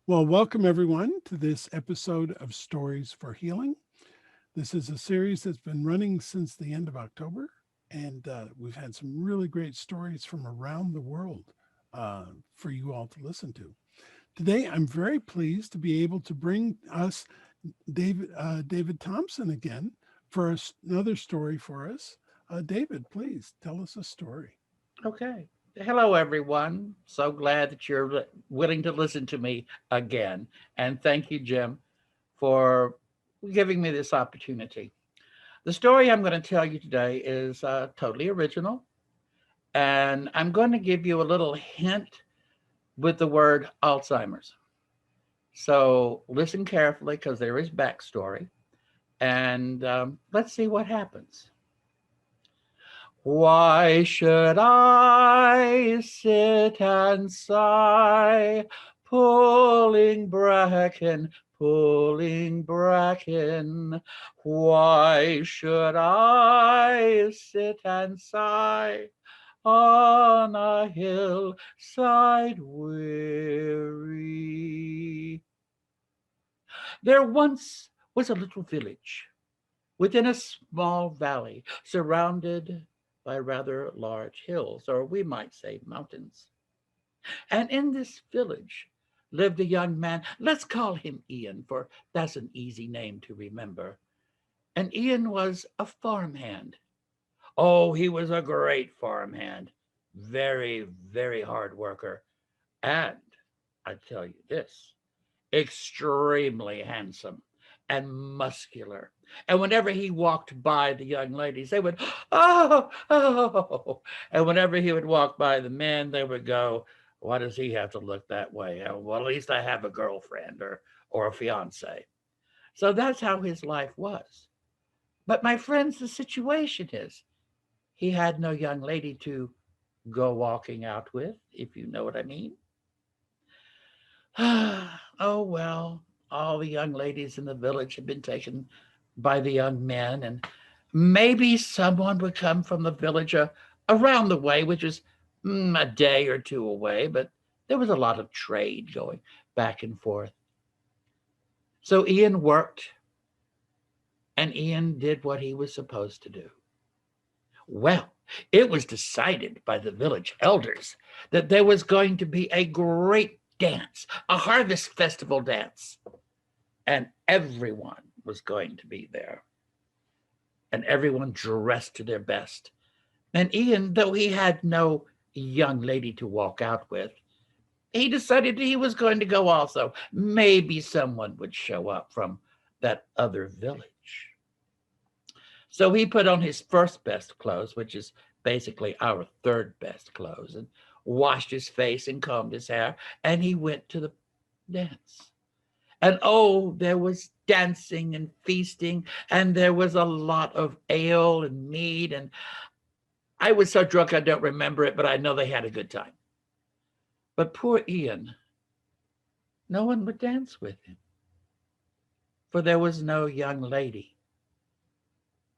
Well, welcome everyone to this episode of Stories for Healing. This is a series that's been running since the end of October, and we've had some really great stories from around the world for you all to listen to. Today, I'm very pleased to be able to bring us David Thompson again for another story for us. David, please tell us a story. Okay. Hello, everyone. So glad that you're willing to listen to me again. And thank you, Jim, for giving me this opportunity. The story I'm going to tell you today is totally original. And I'm going to give you a little hint with the word Alzheimer's. So listen carefully because there is backstory. And let's see what happens. Why should I sit and sigh, pulling bracken? Why should I sit and sigh on a hillside weary? There once was a little village within a small valley surrounded by rather large hills, or we might say mountains. And in this village lived a young man. Let's call him Ian, for that's an easy name to remember. And Ian was a farmhand. Oh, he was a great farmhand. Very, very hard worker. And I tell you this, extremely handsome and muscular. And whenever he walked by the young ladies, they would, oh, oh. And whenever he would walk by the men, they would go, why does he have to look that way? Well, at least I have a girlfriend or a fiance. So that's how his life was. But my friends, the situation is he had no young lady to go walking out with, if you know what I mean. Oh, well, all the young ladies in the village had been taken by the young men, and maybe someone would come from the village around the way, which is a day or two away, but there was a lot of trade going back and forth. So Ian worked, and Ian did what he was supposed to do. Well, it was decided by the village elders that there was going to be a great dance, a harvest festival dance, and everyone was going to be there, and everyone dressed to their best. And Ian, though he had no young lady to walk out with, he decided he was going to go also. Maybe someone would show up from that other village. So he put on his first best clothes, which is basically our third best clothes, and washed his face and combed his hair, and he went to the dance. And oh, there was dancing and feasting, and there was a lot of ale and mead. And I was so drunk I don't remember it, but I know they had a good time. But poor Ian, no one would dance with him, for there was no young lady.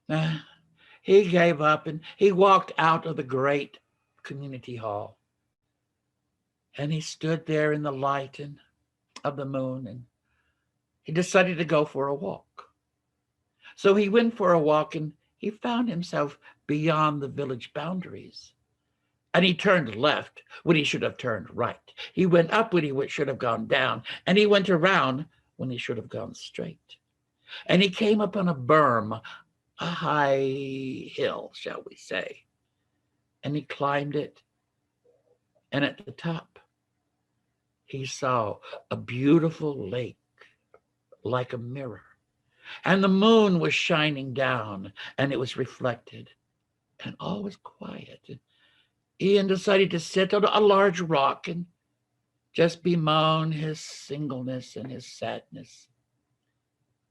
Ah, he gave up and he walked out of the great community hall. And he stood there in the light of the moon, and he decided to go for a walk. So he went for a walk, and he found himself beyond the village boundaries. And he turned left when he should have turned right. He went up when he should have gone down. And he went around when he should have gone straight. And he came upon a berm, a high hill, shall we say. And he climbed it. And at the top, he saw a beautiful lake like a mirror. And the moon was shining down, and it was reflected. And all was quiet. And Ian decided to sit on a large rock and just bemoan his singleness and his sadness.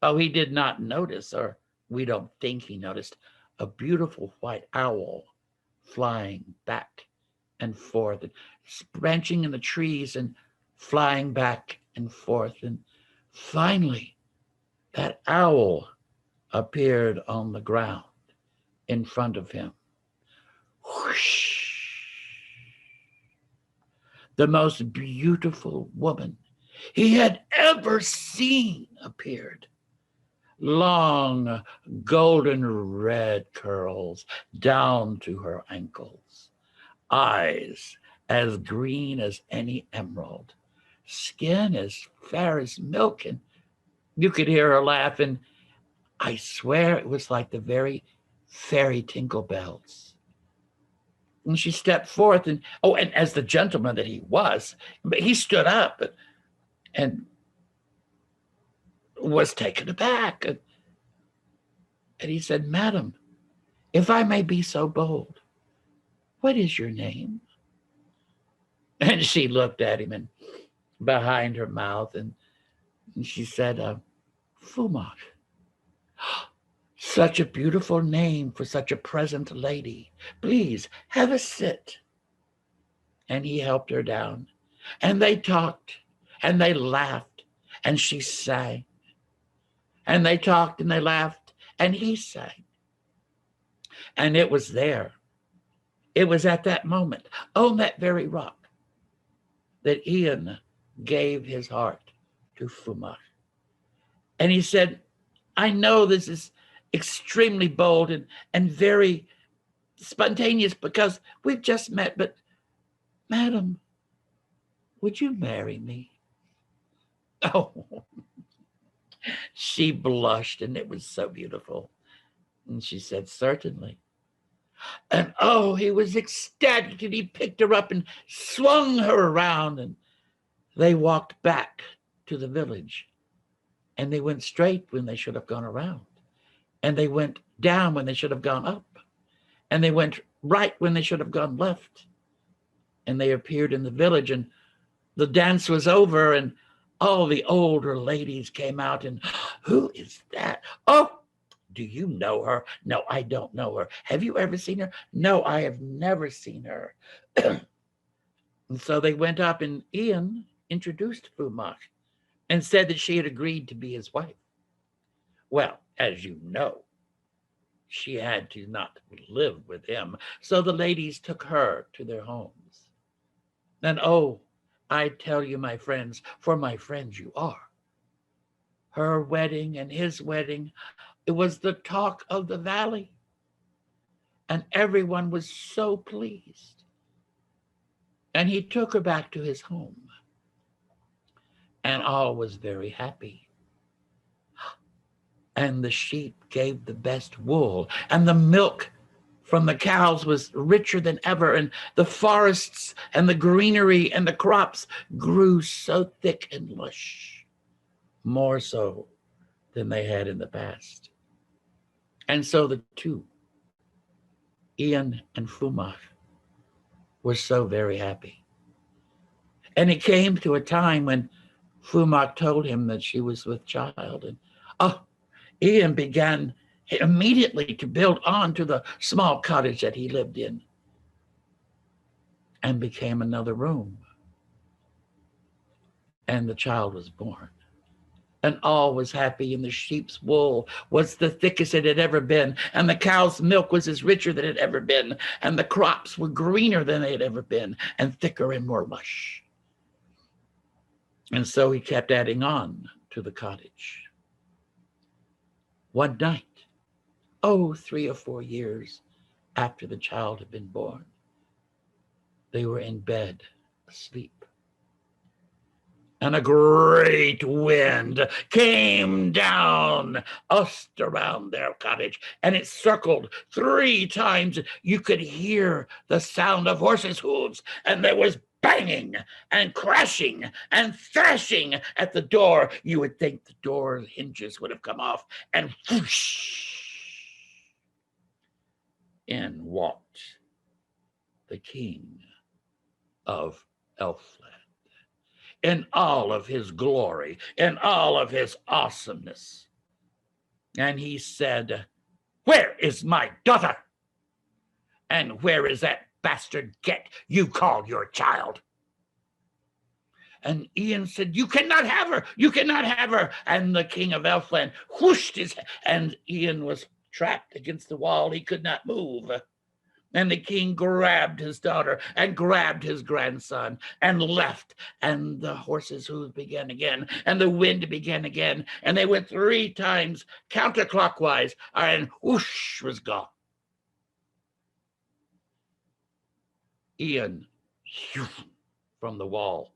Oh, he did not notice, or we don't think he noticed, a beautiful white owl flying back and forth, and branching in the trees and flying back and forth. And finally, that owl appeared on the ground in front of him. Whoosh! The most beautiful woman he had ever seen appeared. Long golden red curls down to her ankles, eyes as green as any emerald, skin as fair as milk, and you could hear her laugh, and I swear it was like the very fairy tinkle bells. And she stepped forth, and and as the gentleman that he was, he stood up and was taken aback. And he said, "Madam, if I may be so bold, what is your name?" And she looked at him and behind her mouth, and she said, "Fumak. Such a beautiful name for such a present lady. Please have a sit." And he helped her down. And they talked and they laughed and she sang. And they talked and they laughed and he sang. And it was there. It was at that moment, on that very rock, that Ian gave his heart to Fumak. And he said, "I know this is extremely bold and very spontaneous because we've just met, but madam, would you marry me?" Oh, she blushed and it was so beautiful. And she said, "Certainly." And oh, he was ecstatic, and he picked her up and swung her around, and they walked back to the village, and they went straight when they should have gone around, and they went down when they should have gone up, and they went right when they should have gone left, and they appeared in the village, and the dance was over, and all the older ladies came out, and "Who is that? Oh, do you know her?" "No, I don't know her." "Have you ever seen her?" "No, I have never seen her." And so they went up, and Ian introduced Fumak and said that she had agreed to be his wife. Well, as you know, she had to not live with him, so the ladies took her to their homes. And oh, I tell you, my friends, for my friends you are, her wedding and his wedding, it was the talk of the valley. And everyone was so pleased. And he took her back to his home. And all was very happy. And the sheep gave the best wool, and the milk from the cows was richer than ever, and the forests and the greenery and the crops grew so thick and lush, more so than they had in the past. And so the two, Ian and Fumak, were so very happy. And it came to a time when Fumak told him that she was with child, and Ian began immediately to build on to the small cottage that he lived in, and became another room. And the child was born. And all was happy, and the sheep's wool was the thickest it had ever been, and the cow's milk was as richer than it had ever been, and the crops were greener than they had ever been, and thicker and more lush. And so he kept adding on to the cottage. One night, 3 or 4 years after the child had been born, they were in bed asleep. And a great wind came down, used around their cottage, and it circled 3 times. You could hear the sound of horses' hooves, and there was banging and crashing and thrashing at the door. You would think the door hinges would have come off, and whoosh, in walked the king of Elfland, in all of his glory, in all of his awesomeness. And he said, "Where is my daughter? And where is that bastard Get you call your child?" And Ian said, "You cannot have her. You cannot have her." And the king of Elfland whooshed his head, and Ian was trapped against the wall. He could not move. And the king grabbed his daughter and grabbed his grandson and left. And the horses' hooves began again, and the wind began again. And they went 3 times counterclockwise, and whoosh was gone. Ian from the wall.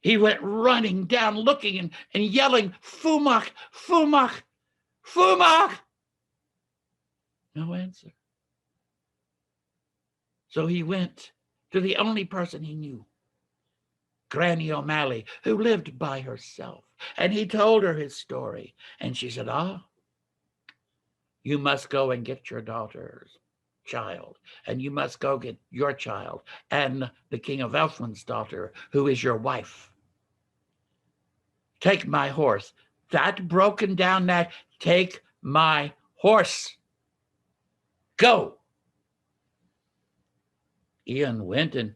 He went running down, looking and yelling, Fumach, Fumach, Fumach. No answer. So he went to the only person he knew, Granny O'Malley, who lived by herself. And he told her his story. And she said, you must go and get your daughter's child. And you must go get your child and the King of Elfland's daughter, who is your wife. Take my horse. That broken down neck, take my horse. Go. Ian went and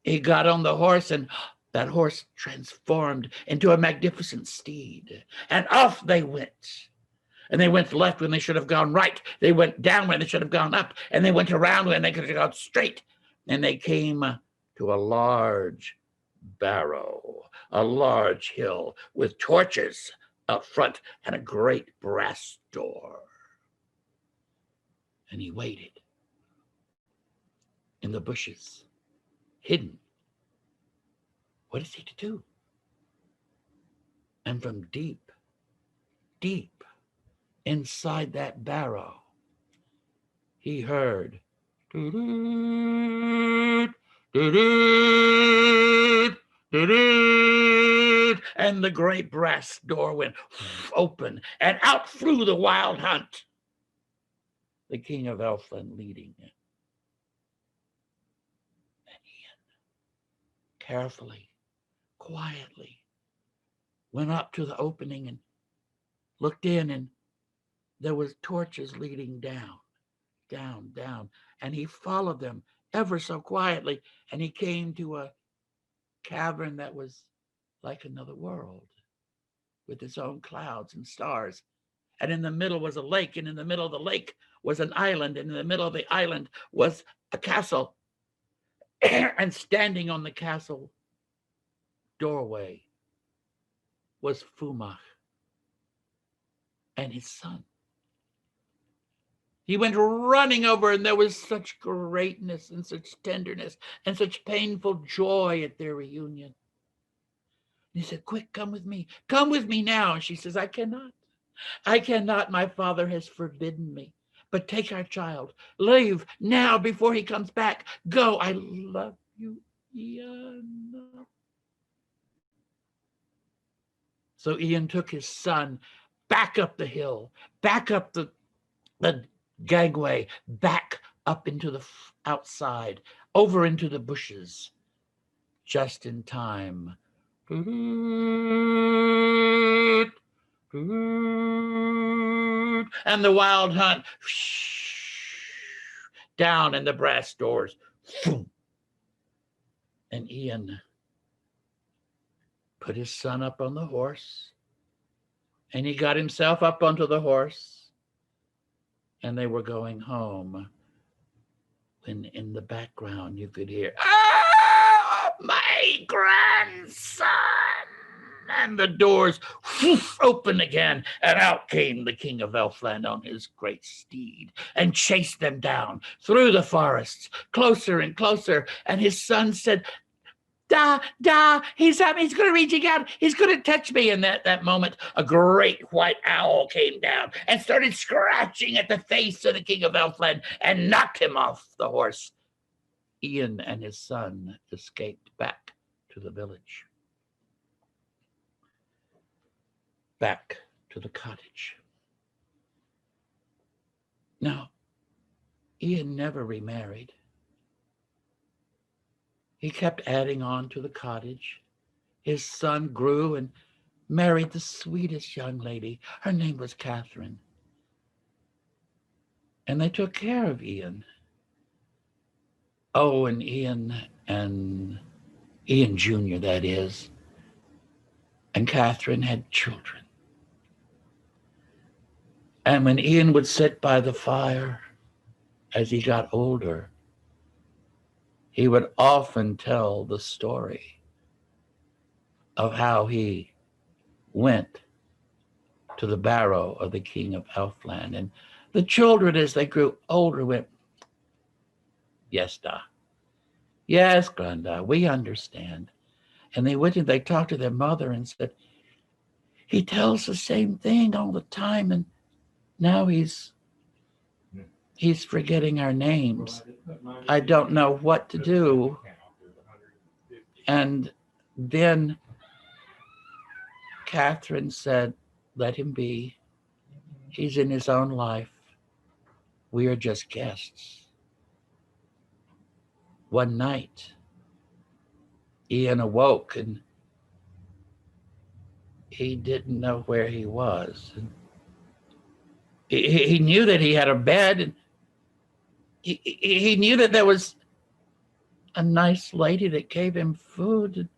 he got on the horse, and that horse transformed into a magnificent steed. And off they went. And they went left when they should have gone right. They went down when they should have gone up. And they went around when they could have gone straight. And they came to a large barrow, a large hill with torches up front and a great brass door. And he waited in the bushes, hidden. What is he to do? And from deep, deep inside that barrow, he heard doo-doo, doo-doo, doo-doo, and the great brass door went open, and out flew the wild hunt, the King of Elfland leading it. And Ian, carefully, quietly, went up to the opening and looked in, and there was torches leading down, down, down. And he followed them ever so quietly, and he came to a cavern that was like another world with its own clouds and stars. And in the middle was a lake, and in the middle of the lake was an island, and in the middle of the island was a castle. And standing on the castle doorway was Fumach and his son. He went running over, and there was such greatness and such tenderness and such painful joy at their reunion. And he said, quick, come with me now. And she says, I cannot. My father has forbidden me. But take our child. Leave now before he comes back. Go. I love you, Ian. So Ian took his son back up the hill, back up the gangway, back up into the outside, over into the bushes, just in time. And the wild hunt down in the brass doors. And Ian put his son up on the horse, and he got himself up onto the horse, and they were going home when in the background you could hear, my grandson! And the doors open again, and out came the King of Elfland on his great steed and chased them down through the forests, closer and closer. And his son said, Da, he's going to reach out. He's going to touch me. And that moment, a great white owl came down and started scratching at the face of the King of Elfland and knocked him off the horse. Ian and his son escaped back to the village, back to the cottage. Now, Ian never remarried. He kept adding on to the cottage. His son grew and married the sweetest young lady. Her name was Catherine. And they took care of Ian. Oh, and Ian Jr., that is, and Catherine had children. And when Ian would sit by the fire as he got older, he would often tell the story of how he went to the barrow of the king of Elfland. And the children, as they grew older, went, "Yes, Da. Yes, Granda, we understand." And they went and they talked to their mother and said, "He tells the same thing all the time, and now he's forgetting our names. I don't know what to do." And then Catherine said, "Let him be. He's in his own life. We are just guests." One night, Ian awoke and he didn't know where he was. And he knew that he had a bed, and he knew that there was a nice lady that gave him food,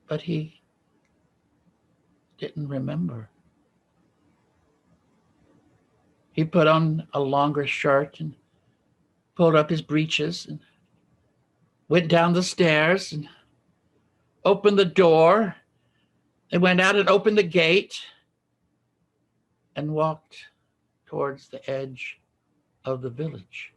but he didn't remember. He put on a longer shirt and pulled up his breeches and went down the stairs and opened the door. They went out and opened the gate and walked towards the edge of the village.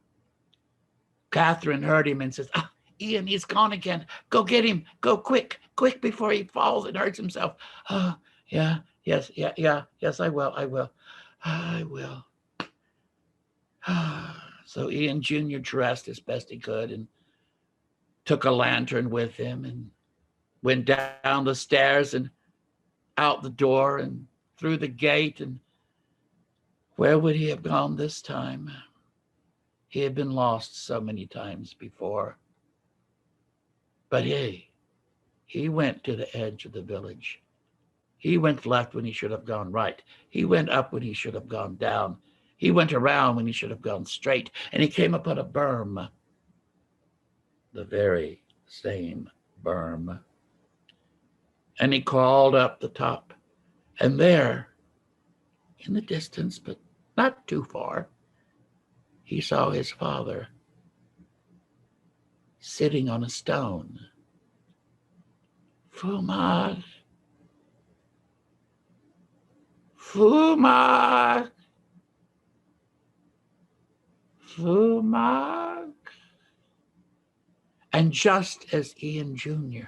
Catherine heard him and says, "Ah, Ian, he's gone again. Go get him. Go quick, quick before he falls and hurts himself." "Oh, yeah, yes, I will. I will." So Ian Jr. dressed as best he could and took a lantern with him and went down the stairs and out the door and through the gate. And where would he have gone this time? He had been lost so many times before. But he went to the edge of the village. He went left when he should have gone right. He went up when he should have gone down. He went around when he should have gone straight. And he came upon a berm, the very same berm. And he crawled up the top. And there, in the distance, but not too far, he saw his father sitting on a stone. "Fumar, Fumar, Fumar." And just as Ian Jr.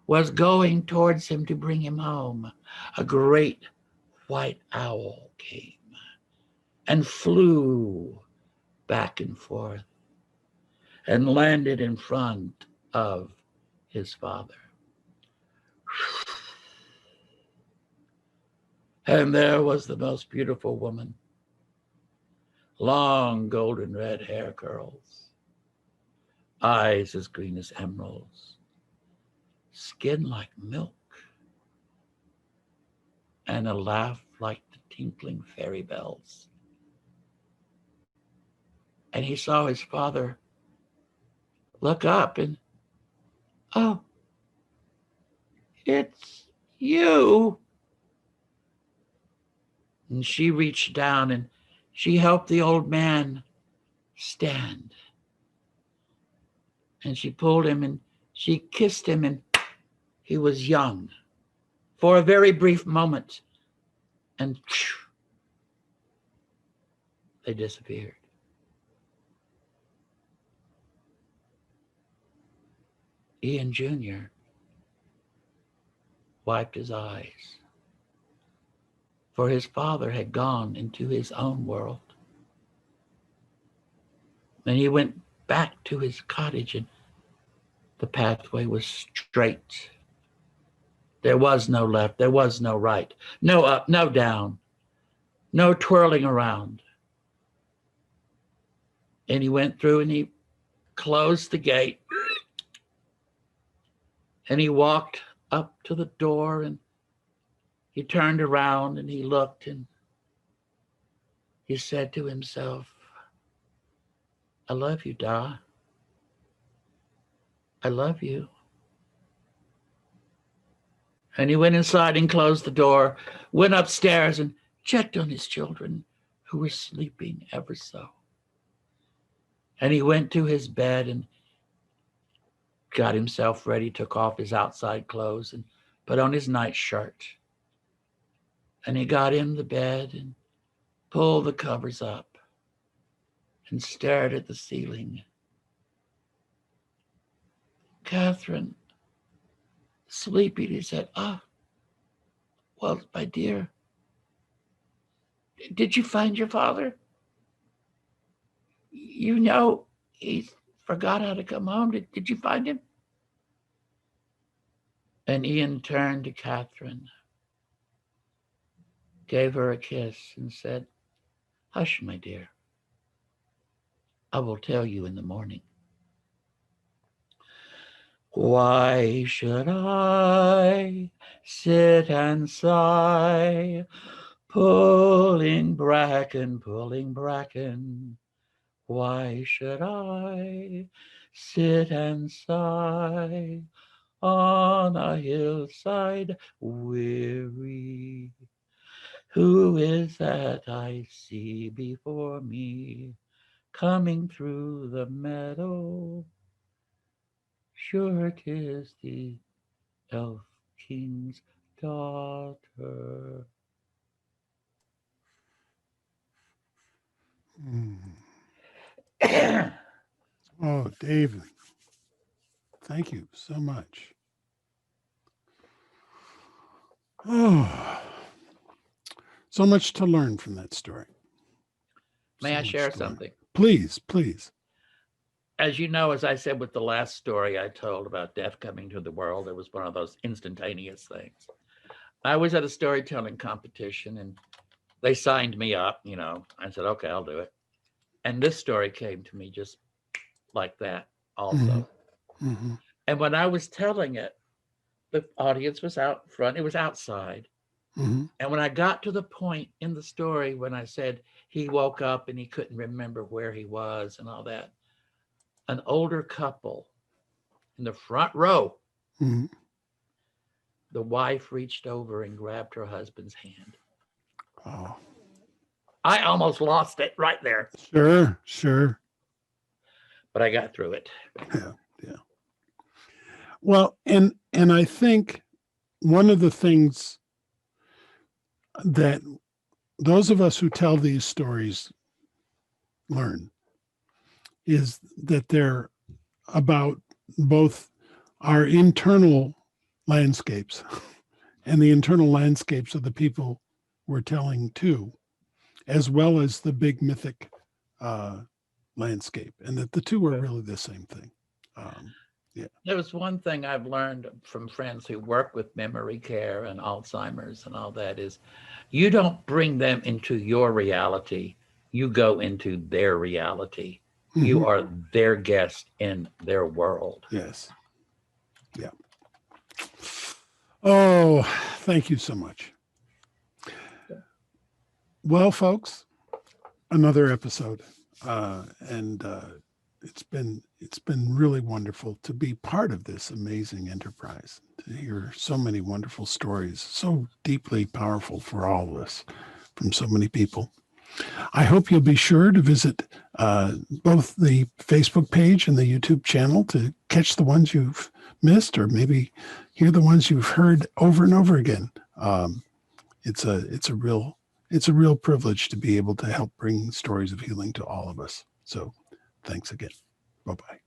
was going towards him to bring him home, a great white owl came and flew back and forth and landed in front of his father. And there was the most beautiful woman, long golden red hair curls, eyes as green as emeralds, skin like milk, and a laugh like the tinkling fairy bells. And he saw his father look up and, "Oh, it's you." And she reached down and she helped the old man stand. And she pulled him and she kissed him, and he was young for a very brief moment. And they disappeared. Ian Jr. wiped his eyes, for his father had gone into his own world. And he went back to his cottage, and the pathway was straight. There was no left, there was no right, no up, no down, no twirling around. And he went through and he closed the gate. And he walked up to the door and he turned around and he looked and he said to himself, "I love you, Da. I love you." And he went inside and closed the door, went upstairs and checked on his children, who was sleeping ever so. And he went to his bed and got himself ready, took off his outside clothes and put on his nightshirt. And he got in the bed and pulled the covers up and stared at the ceiling. Catherine, sleepy, he said, well, my dear, did you find your father? You know, he forgot how to come home. Did you find him? And Ian turned to Catherine, gave her a kiss, and said, hush, my dear. I will tell you in the morning. Why should I sit and sigh, pulling bracken, pulling bracken? Why should I sit and sigh on a hillside weary? Who is that I see before me coming through the meadow? Sure 'tis the elf king's daughter. Oh, David, thank you so much. Oh, so much to learn from that story. May I share something? Please, please. As you know, as I said with the last story I told about death coming to the world, it was one of those instantaneous things. I was at a storytelling competition and they signed me up, you know. I said, okay, I'll do it. And this story came to me just like that also. Mm-hmm. And when I was telling it, the audience was out front, it was outside. Mm-hmm. And when I got to the point in the story when I said he woke up and he couldn't remember where he was and all that, an older couple in the front row, Mm-hmm. the wife reached over and grabbed her husband's hand. Oh, I almost lost it right there. Sure. But I got through it. Yeah. Well, and I think one of the things that those of us who tell these stories learn is that they're about both our internal landscapes and the internal landscapes of the people we're telling to, as well as the big mythic landscape, and that the two are really the same thing. Yeah. There was one thing I've learned from friends who work with memory care and Alzheimer's and all that is you don't bring them into your reality. You go into their reality. Mm-hmm. You are their guest in their world. Yes. Yeah. Oh, thank you so much. Well, folks, another episode. And it's been really wonderful to be part of this amazing enterprise, to hear so many wonderful stories, so deeply powerful for all of us from so many people. I hope you'll be sure to visit both the Facebook page and the YouTube channel to catch the ones you've missed, or maybe hear the ones you've heard over and over again. It's a real privilege to be able to help bring stories of healing to all of us. So thanks again. Bye-bye.